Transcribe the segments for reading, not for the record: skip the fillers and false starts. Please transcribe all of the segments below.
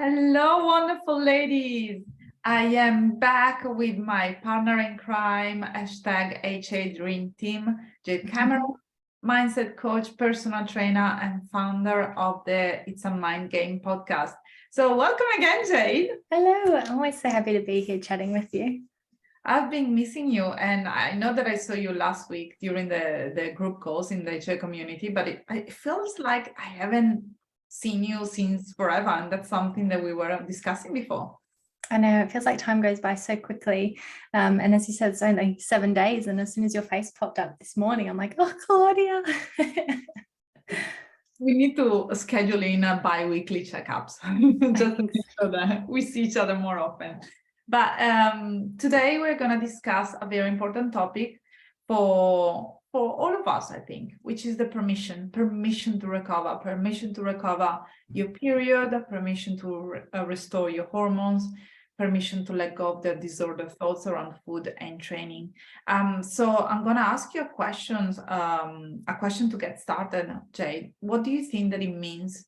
Hello, wonderful ladies. I am back with my partner in crime, #HA Dream Team, Jade Cameron, mindset coach, personal trainer, and founder of the It's a Mind Game podcast. So welcome again, Jade. Hello, I'm always so happy to be here chatting with you. I've been missing you, and I know that I saw you last week during the group calls in the HA community, but it feels like I haven't seen you since forever, and that's something that we were discussing before. I know it feels like time goes by so quickly. And as you said, it's only 7 days. And as soon as your face popped up this morning, I'm like, oh, Claudia. We need to schedule in a bi-weekly checkups just to make sure that we see each other more often. But today we're going to discuss a very important topic for all of us, I think, which is the permission to recover your period, permission to restore your hormones, permission to let go of the disordered thoughts around food and training. So I'm going to ask you a question to get started, Jade. What do you think that it means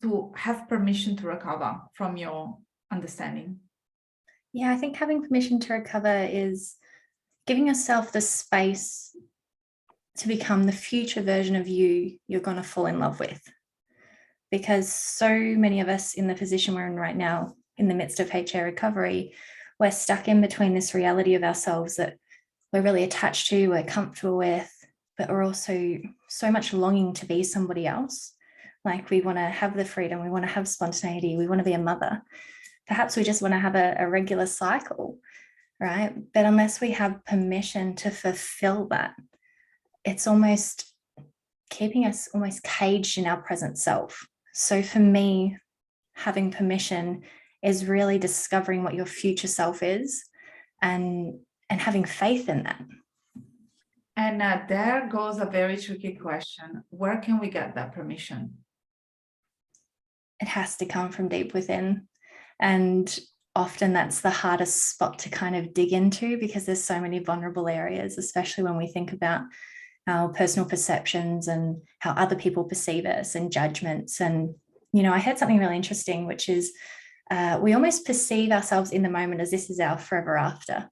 to have permission to recover from your understanding? Yeah, I think having permission to recover is giving yourself the space to become the future version of you're going to fall in love with. Because so many of us in the position we're in right now, in the midst of HA recovery, we're stuck in between this reality of ourselves that we're really attached to, we're comfortable with, but we're also so much longing to be somebody else. Like we want to have the freedom, we want to have spontaneity, we want to be a mother. Perhaps we just want to have a regular cycle, right? But unless we have permission to fulfill that, it's almost keeping us almost caged in our present self. So for me, having permission is really discovering what your future self is and having faith in that. And there goes a very tricky question. Where can we get that permission? It has to come from deep within. And often that's the hardest spot to kind of dig into because there's so many vulnerable areas, especially when we think about our personal perceptions and how other people perceive us and judgments. And, you know, I heard something really interesting, which is we almost perceive ourselves in the moment as this is our forever after,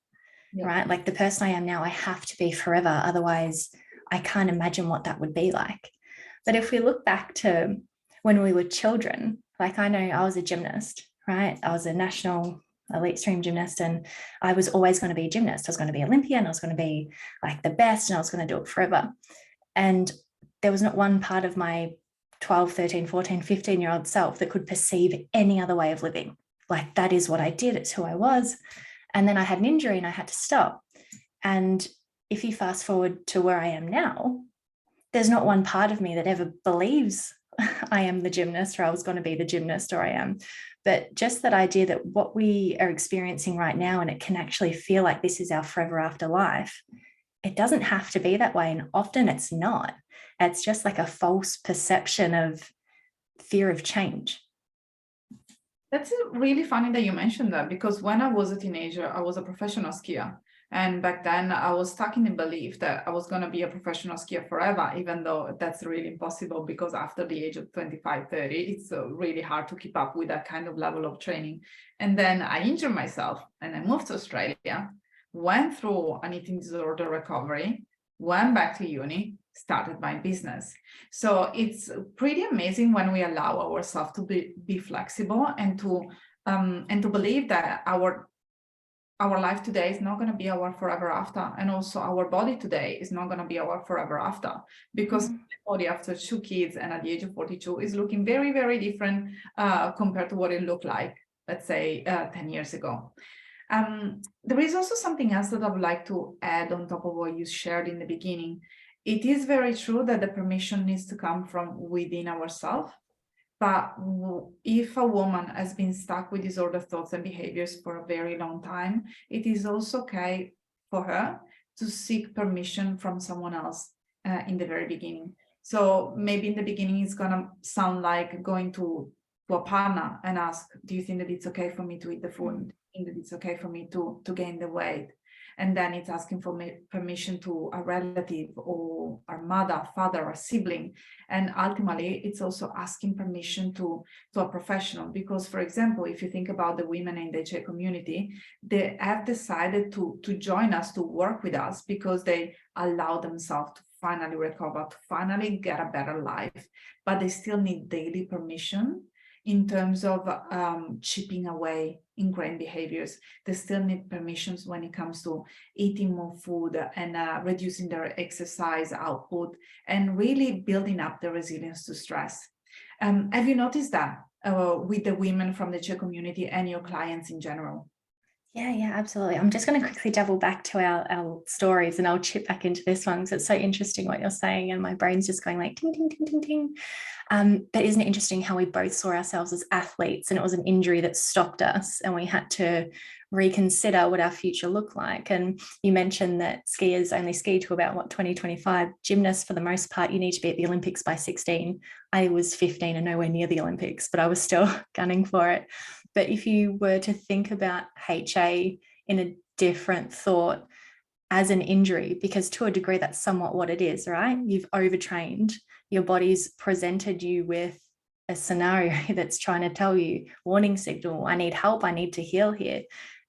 right? Like the person I am now, I have to be forever. Otherwise, I can't imagine what that would be like. But if we look back to when we were children, like I know I was a gymnast, right? I was a national elite stream gymnast and I was always going to be a gymnast. I was going to be Olympian. I was going to be like the best and I was going to do it forever. And there was not one part of my 12, 13, 14, 15-year-old self that could perceive any other way of living. Like that is what I did. It's who I was. And then I had an injury and I had to stop. And if you fast forward to where I am now, there's not one part of me that ever believes I am the gymnast or I was going to be the gymnast or I am. But just that idea that what we are experiencing right now, and it can actually feel like this is our forever after life, it doesn't have to be that way. And often it's not. It's just like a false perception of fear of change. That's really funny that you mentioned that because when I was a teenager, I was a professional skier. And back then I was stuck in the belief that I was going to be a professional skier forever, even though that's really impossible because after the age of 25, 30, it's really hard to keep up with that kind of level of training. And then I injured myself and I moved to Australia, went through an eating disorder recovery, went back to uni, started my business. So it's pretty amazing when we allow ourselves to be flexible and to believe that our life today is not going to be our forever after, and also our body today is not going to be our forever after, because my body after 2 kids and at the age of 42 is looking very, very different compared to what it looked like, let's say 10 years ago. There is also something else that I would like to add on top of what you shared in the beginning. It is very true that the permission needs to come from within ourselves. But if a woman has been stuck with disordered thoughts and behaviors for a very long time, it is also okay for her to seek permission from someone else in the very beginning. So maybe in the beginning, it's going to sound like going to a partner and ask, do you think that it's okay for me to eat the food? Do you think that it's okay for me to gain the weight? and then it's asking for permission to a relative or our mother, father, or sibling. And ultimately, it's also asking permission to a professional, because, for example, if you think about the women in the HA community, they have decided to join us, to work with us, because they allow themselves to finally recover, to finally get a better life, but they still need daily permission in terms of chipping away ingrained behaviors. They still need permissions when it comes to eating more food and reducing their exercise output and really building up the resilience to stress. Have you noticed that with the women from the HA community and your clients in general? Yeah, absolutely. I'm just going to quickly double back to our stories, and I'll chip back into this one because it's so interesting what you're saying, and my brain's just going like ting, ting, ting, ting, ting. But isn't it interesting how we both saw ourselves as athletes, and it was an injury that stopped us, and we had to reconsider what our future looked like? And you mentioned that skiers only ski to about 2025. Gymnasts, for the most part, you need to be at the Olympics by 16. I was 15 and nowhere near the Olympics, but I was still gunning for it. But if you were to think about HA in a different thought as an injury, because to a degree that's somewhat what it is, right? You've overtrained, your body's presented you with a scenario that's trying to tell you, warning signal, I need help, I need to heal here,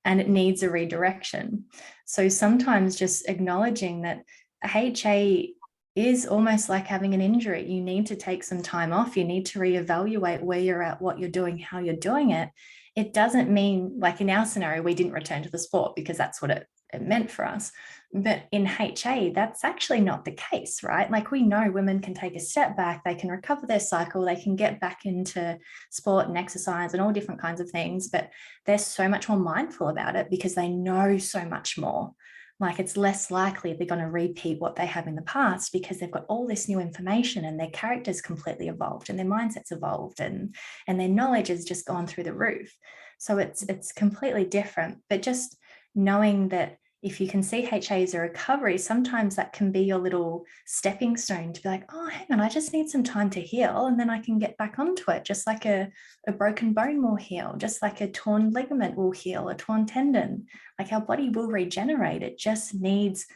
and it needs a redirection. So sometimes just acknowledging that HA is almost like having an injury. You need to take some time off. You need to reevaluate where you're at, what you're doing, how you're doing it. It doesn't mean, like in our scenario, we didn't return to the sport because that's what it meant for us. But in HA, that's actually not the case, right? Like, we know women can take a step back, they can recover their cycle, they can get back into sport and exercise and all different kinds of things, but they're so much more mindful about it because they know so much more. Like, it's less likely they're going to repeat what they have in the past because they've got all this new information and their character's completely evolved and their mindset's evolved and their knowledge has just gone through the roof. So it's completely different. But just knowing that if you can see HA as a recovery, sometimes that can be your little stepping stone to be like, oh, hang on, I just need some time to heal and then I can get back onto it. Just like a broken bone will heal, just like a torn ligament will heal, a torn tendon. Like, our body will regenerate. It just needs,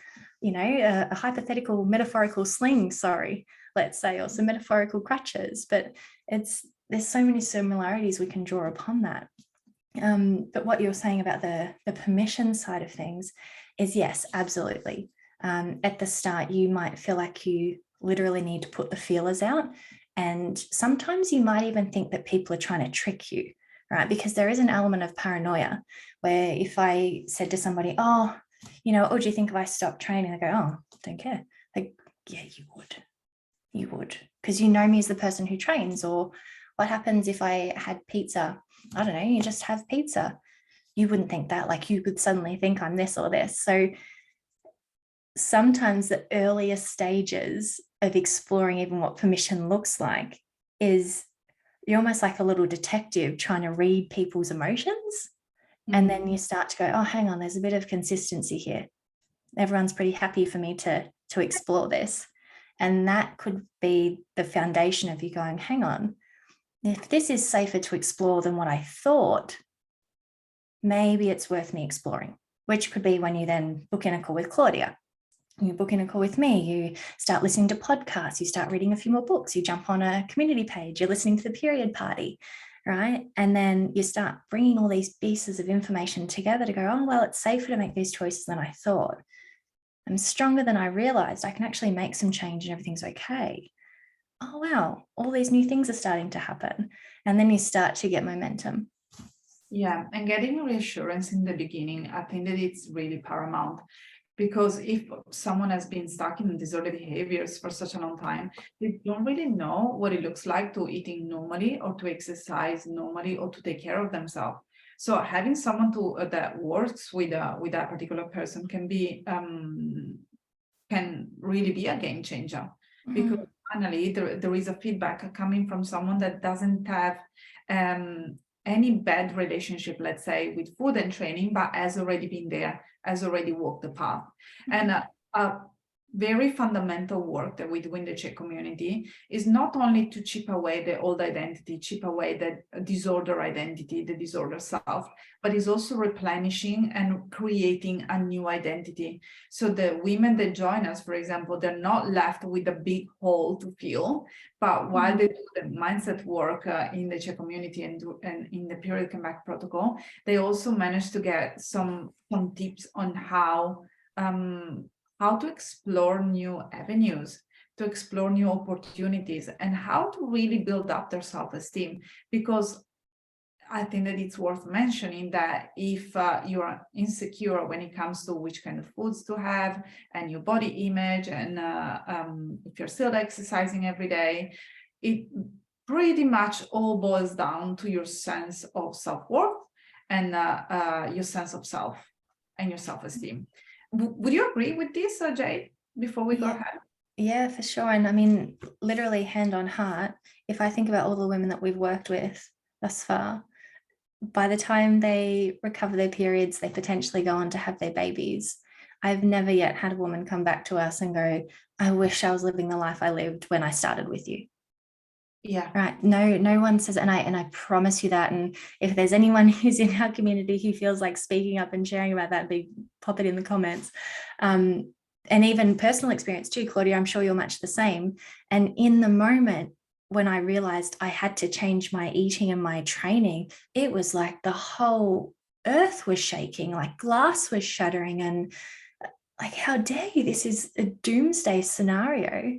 a hypothetical metaphorical sling, let's say, or some metaphorical crutches. But there's so many similarities we can draw upon that. But what you're saying about the permission side of things is, yes, absolutely. At the start, you might feel like you literally need to put the feelers out. And sometimes you might even think that people are trying to trick you, right? Because there is an element of paranoia where if I said to somebody, oh, what do you think if I stop training? They go, oh, don't care. Like, yeah, you would. Because you know me as the person who trains. Or what happens if I had pizza? I don't know, you just have pizza. You wouldn't think that, like, you would suddenly think I'm this or this. So sometimes the earlier stages of exploring even what permission looks like is you're almost like a little detective trying to read people's emotions. And then you start to go, oh, hang on, there's a bit of consistency here. Everyone's pretty happy for me to explore this. And that could be the foundation of you going, hang on, if this is safer to explore than what I thought, maybe it's worth me exploring, which could be when you then book in a call with Claudia. You book in a call with me, you start listening to podcasts, you start reading a few more books, you jump on a community page, you're listening to the period party, right? And then you start bringing all these pieces of information together to go, oh, well, it's safer to make these choices than I thought. I'm stronger than I realized. I can actually make some change and everything's okay. Oh, wow, all these new things are starting to happen. And then you start to get momentum. Yeah, and getting reassurance in the beginning, I think that it's really paramount, because if someone has been stuck in disordered behaviors for such a long time, they don't really know what it looks like to eating normally or to exercise normally or to take care of themselves. So having someone that works with that particular person can really be a game changer, because finally there is a feedback coming from someone that doesn't have any bad relationship, let's say, with food and training, but has already been there, has already walked the path. And very fundamental work that we do in the Czech community is not only to chip away the old identity, chip away the disorder identity, the disorder self, but is also replenishing and creating a new identity. So the women that join us, for example, they're not left with a big hole to fill, but while they do the mindset work in the Czech community and in the period comeback protocol, they also manage to get some tips on how to explore new avenues, to explore new opportunities, and how to really build up their self-esteem. Because I think that it's worth mentioning that if you are insecure when it comes to which kind of foods to have and your body image, and if you're still exercising every day, it pretty much all boils down to your sense of self-worth and your sense of self and your self-esteem. Would you agree with this, Jade, before we go ahead? Yeah, for sure. And I mean, literally hand on heart, if I think about all the women that we've worked with thus far, by the time they recover their periods, they potentially go on to have their babies. I've never yet had a woman come back to us and go, I wish I was living the life I lived when I started with you. Yeah. Right. No one says, and I promise you that. And if there's anyone who's in our community who feels like speaking up and sharing about that, pop it in the comments. And even personal experience too, Claudia, I'm sure you'll match the same. And in the moment when I realized I had to change my eating and my training, it was like the whole earth was shaking, like glass was shattering, and like, how dare you? This is a doomsday scenario.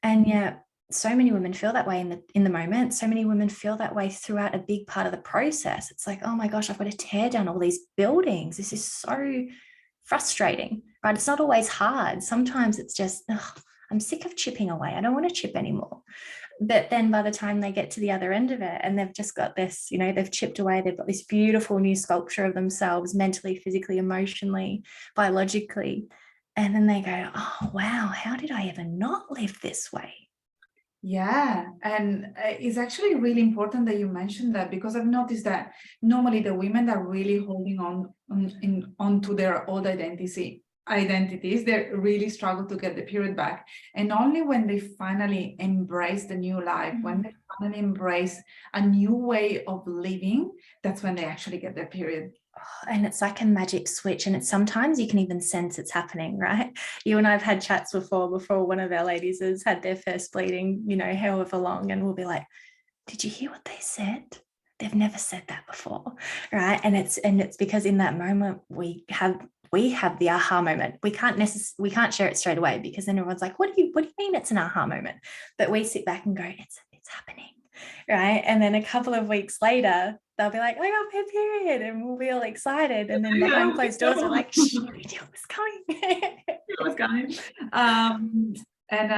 And yet so many women feel that way in the moment. So many women feel that way throughout a big part of the process. It's like, oh my gosh, I've got to tear down all these buildings. This is so frustrating, right? It's not always hard. Sometimes it's just, I'm sick of chipping away. I don't want to chip anymore. But then by the time they get to the other end of it and they've just got this, they've chipped away, they've got this beautiful new sculpture of themselves, mentally, physically, emotionally, biologically. And then they go, oh, wow, how did I ever not live this way? Yeah, and it's actually really important that you mentioned that, because I've noticed that normally the women that are really holding onto their old identities, they really struggle to get the period back. And only when they finally embrace the new life, when they finally embrace a new way of living, that's when they actually get their period. And it's like a magic switch, and it's sometimes you can even sense it's happening, right? You and I've had chats before one of our ladies has had their first bleeding, however long, and we'll be like, did you hear what they said? They've never said that before, right? And it's because in that moment we have the aha moment. We can't share it straight away, because then everyone's like, what do you mean it's an aha moment? But we sit back and go, it's happening, right? And then a couple of weeks later they'll be like, I got my period, and we'll be all excited, and then behind closed doors are like, shh, we knew it was coming. It was coming. And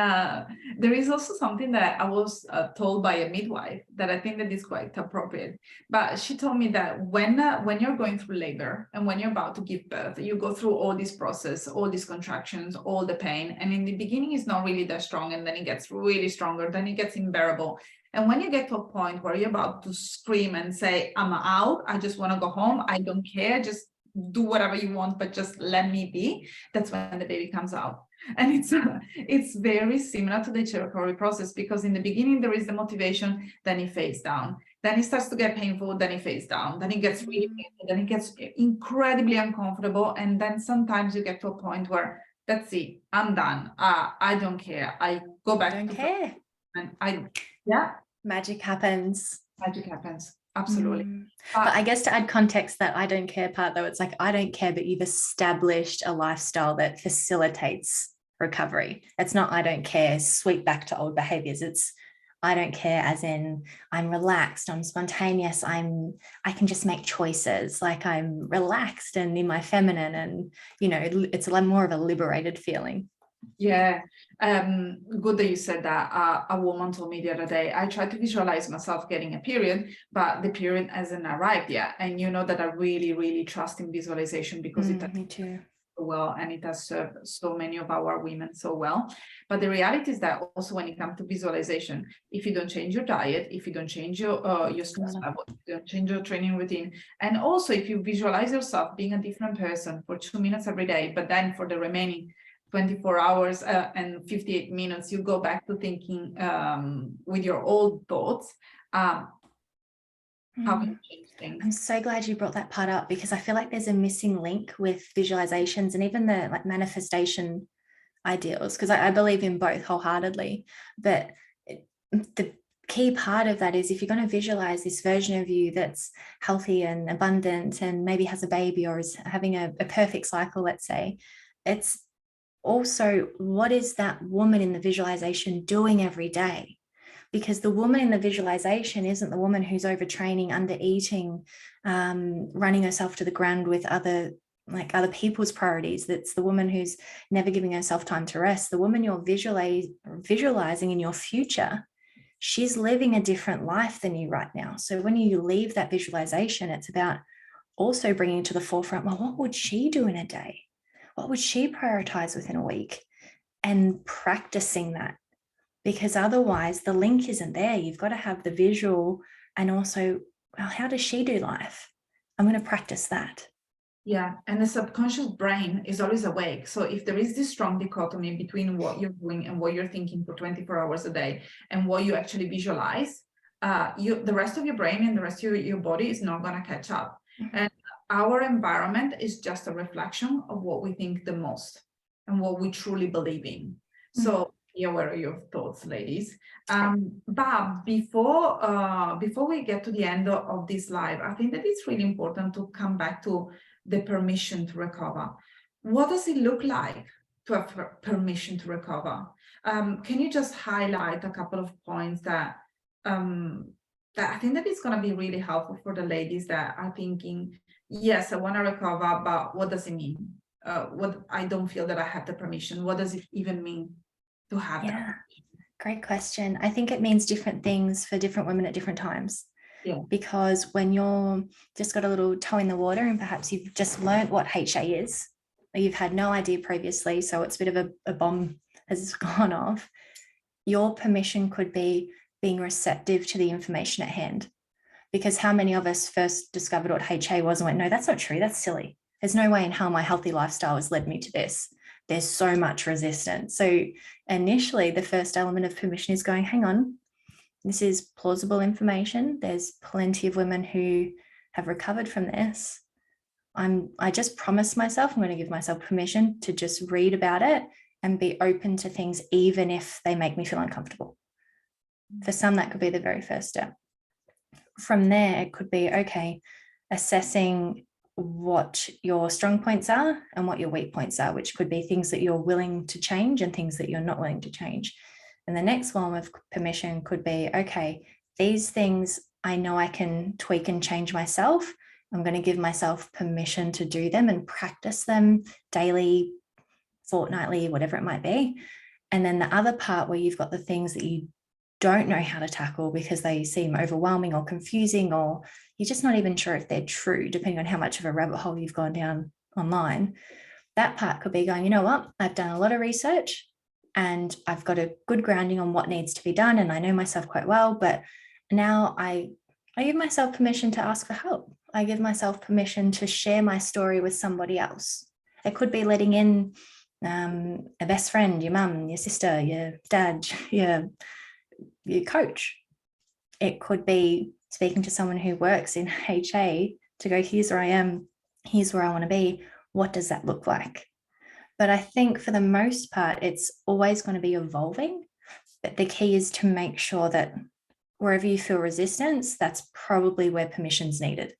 there is also something that I was told by a midwife that I think that is quite appropriate. But she told me that when you're going through labor and when you're about to give birth, you go through all this process, all these contractions, all the pain. And in the beginning, it's not really that strong. And then it gets really stronger. Then it gets unbearable. And when you get to a point where you're about to scream and say, I'm out, I just want to go home, I don't care, just do whatever you want, but just let me be, that's when the baby comes out. And it's very similar to the recovery process, because in the beginning there is the motivation, then it fades down, then it starts to get painful, then it fades down, then it gets really painful, then it gets incredibly uncomfortable, and then sometimes you get to a point where that's it, I'm done, I don't care, I go back Don't to care. And Magic happens. Absolutely. But I guess to add context, that I don't care part, though, it's like, I don't care, but you've established a lifestyle that facilitates recovery. It's not, I don't care, sweep back to old behaviors. It's, I don't care as in I'm relaxed, I'm spontaneous, I can just make choices, like I'm relaxed and in my feminine, and it's like more of a liberated feeling. Yeah, good that you said that. A woman told me the other day, I tried to visualize myself getting a period, but the period hasn't arrived yet. And you know that I really, really trust in visualization, because it does me too. so well, and it has served so many of our women so well. But the reality is that also when it comes to visualization, if you don't change your diet, if you don't change your stress level, if you don't change your training routine, and also if you visualize yourself being a different person for 2 minutes every day, but then for the remaining 24 hours and 58 minutes, you go back to thinking with your old thoughts, how can you change things? I'm so glad you brought that part up, because I feel like there's a missing link with visualizations and even the like manifestation ideals, because I believe in both wholeheartedly. But the key part of that is, if you're going to visualize this version of you that's healthy and abundant and maybe has a baby or is having a perfect cycle, let's say, it's also, what is that woman in the visualization doing every day? Because the woman in the visualization isn't the woman who's overtraining, under eating, running herself to the ground with other people's priorities. That's the woman who's never giving herself time to rest. The woman you're visualizing in your future, she's living a different life than you right now. So when you leave that visualization, it's about also bringing to the forefront, well, what would she do in a day? What would she prioritize within a week? And practicing that, because otherwise the link isn't there. You've got to have the visual and also, well, how does she do life? I'm going to practice that. Yeah, and the subconscious brain is always awake. So if there is this strong dichotomy between what you're doing and what you're thinking for 24 hours a day and what you actually visualize, the rest of your brain and the rest of your body is not going to catch up. Mm-hmm. And our environment is just a reflection of what we think the most and what we truly believe in. Mm-hmm. So be aware of your thoughts, ladies. But before we get to the end of this live, I think that it's really important to come back to the permission to recover. What does it look like to have permission to recover? Can you just highlight a couple of points that I think that it's going to be really helpful for the ladies that are thinking, yes, I want to recover, but what does it mean? What I don't feel that I have the permission. What does it even mean to have that? Great question. I think it means different things for different women at different times. Yeah. Because when you're just got a little toe in the water and perhaps you've just learned what HA is, or you've had no idea previously, so it's a bit of a bomb has gone off, your permission could be being receptive to the information at hand. Because how many of us first discovered what HA was and went, no, that's not true, that's silly. There's no way in hell my healthy lifestyle has led me to this. There's so much resistance. So initially, the first element of permission is going, hang on, this is plausible information. There's plenty of women who have recovered from this. I just promised myself, I'm going to give myself permission to just read about it and be open to things, even if they make me feel uncomfortable. For some, that could be the very first step. From there, it could be, okay, assessing what your strong points are and what your weak points are, which could be things that you're willing to change and things that you're not willing to change. And the next one with permission could be, okay, these things I know I can tweak and change myself. I'm going to give myself permission to do them and practice them daily, fortnightly, whatever it might be. And then the other part where you've got the things that you don't know how to tackle because they seem overwhelming or confusing, or you're just not even sure if they're true, depending on how much of a rabbit hole you've gone down online. That part could be going, you know what, I've done a lot of research and I've got a good grounding on what needs to be done, and I know myself quite well, but now I give myself permission to ask for help. I give myself permission to share my story with somebody else. It could be letting in a best friend, your mum, your sister, your dad, your coach. It could be speaking to someone who works in HA to go, here's where I am, here's where I want to be. What does that look like? But I think for the most part, it's always going to be evolving. But the key is to make sure that wherever you feel resistance, that's probably where permission's needed.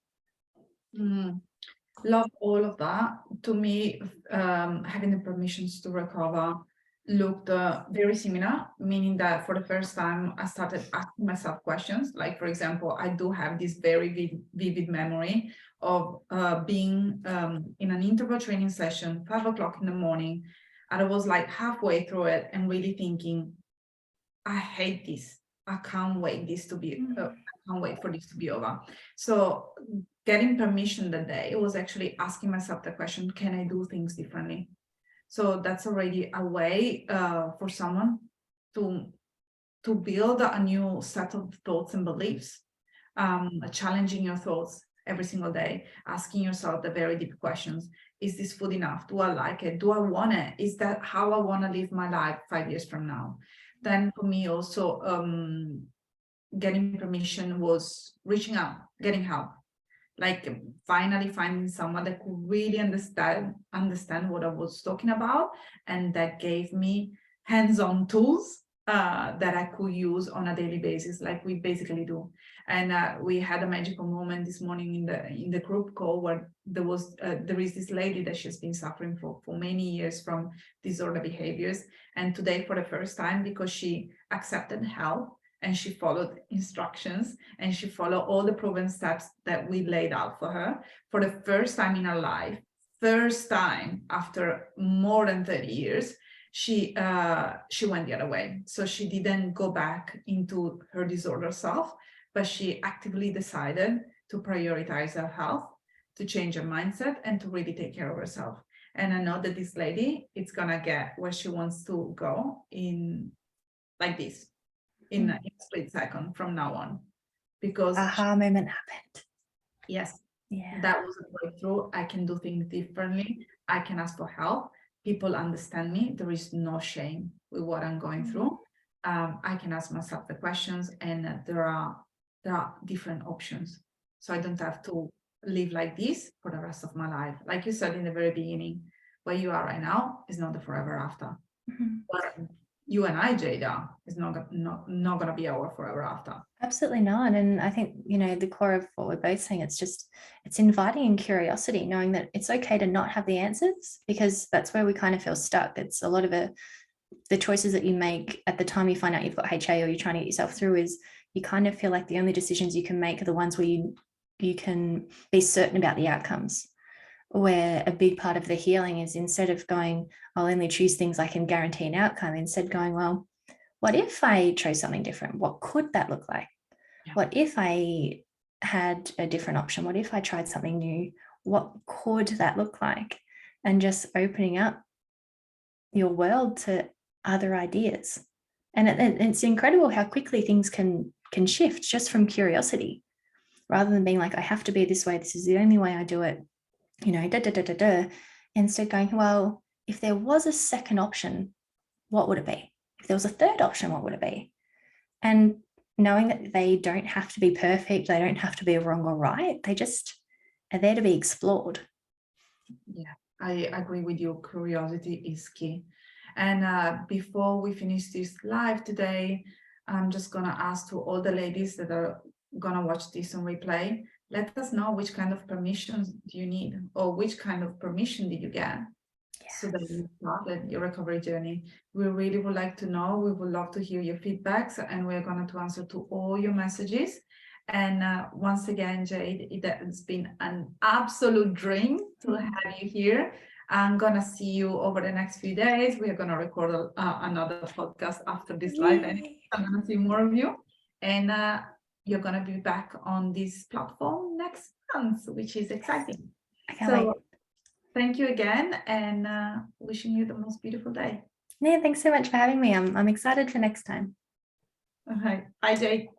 Love all of that. To me, having the permissions to recover looked very similar, meaning that for the first time, I started asking myself questions. Like, for example, I do have this very vivid memory of being in an interval training session, 5 o'clock in the morning, and I was like halfway through it and really thinking, I hate this. I can't wait I can't wait for this to be over. So getting permission that day was actually asking myself the question, can I do things differently? So that's already a way for someone to build a new set of thoughts and beliefs, challenging your thoughts. every single day, asking yourself the very deep questions. Is this food enough? Do I like it? Do I want it? Is that how I want to live my life 5 years from now? Then for me also, getting permission was reaching out, getting help, like finally finding someone that could really understand what I was talking about, and that gave me hands-on tools that I could use on a daily basis, like we basically do. And we had a magical moment this morning in the group call where there is this lady that she's been suffering for many years from disorder behaviors, and today for the first time, because she accepted help and she followed instructions and she followed all the proven steps that we laid out for her, for the first time in her life, first time after more than 30 years, she went the other way. So she didn't go back into her disorder self, but she actively decided to prioritize her health, to change her mindset, and to really take care of herself. And I know that this lady is gonna get where she wants to go in like this, in a split second from now on, because aha moment happened. yes, Yeah. that was a breakthrough. I can do things differently. I can ask for help. People understand me. There is no shame with what I'm going through. I can ask myself the questions, and there are different options. So I don't have to live like this for the rest of my life. Like you said in the very beginning, where you are right now is not the forever after. But you and I, Jada, is not going to be our forever after. Absolutely not. And I think, the core of what we're both saying, it's inviting in curiosity, knowing that it's okay to not have the answers, because that's where we kind of feel stuck. It's a lot of the choices that you make at the time you find out you've got HA or you're trying to get yourself through, is you kind of feel like the only decisions you can make are the ones where you can be certain about the outcomes. Where a big part of the healing is, instead of going, I'll only choose things I can guarantee an outcome, instead going, well, what if I chose something different? What could that look like? Yeah. What if I had a different option? What if I tried something new? What could that look like? And just opening up your world to other ideas. And it's incredible how quickly things can shift just from curiosity, rather than being like, I have to be this way, this is the only way I do it, instead going, well, if there was a second option, what would it be? If there was a third option, what would it be? And knowing that they don't have to be perfect, they don't have to be wrong or right, they just are there to be explored. Yeah, I agree with you. Curiosity is key. And before we finish this live today, I'm just gonna ask to all the ladies that are gonna watch this on replay, let us know which kind of permissions do you need, or which kind of permission did you get, so that you started your recovery journey. We really would like to know. We would love to hear your feedbacks, and we're going to answer to all your messages. And once again, Jade, it has been an absolute dream to have you here. I'm going to see you over the next few days. We are going to record another podcast after this live, and I'm going to see more of you. And you're going to be back on this platform next month, which is exciting. I can't wait. Thank you again, and wishing you the most beautiful day. Yeah, thanks so much for having me. I'm excited for next time. All right. Bye, Jade.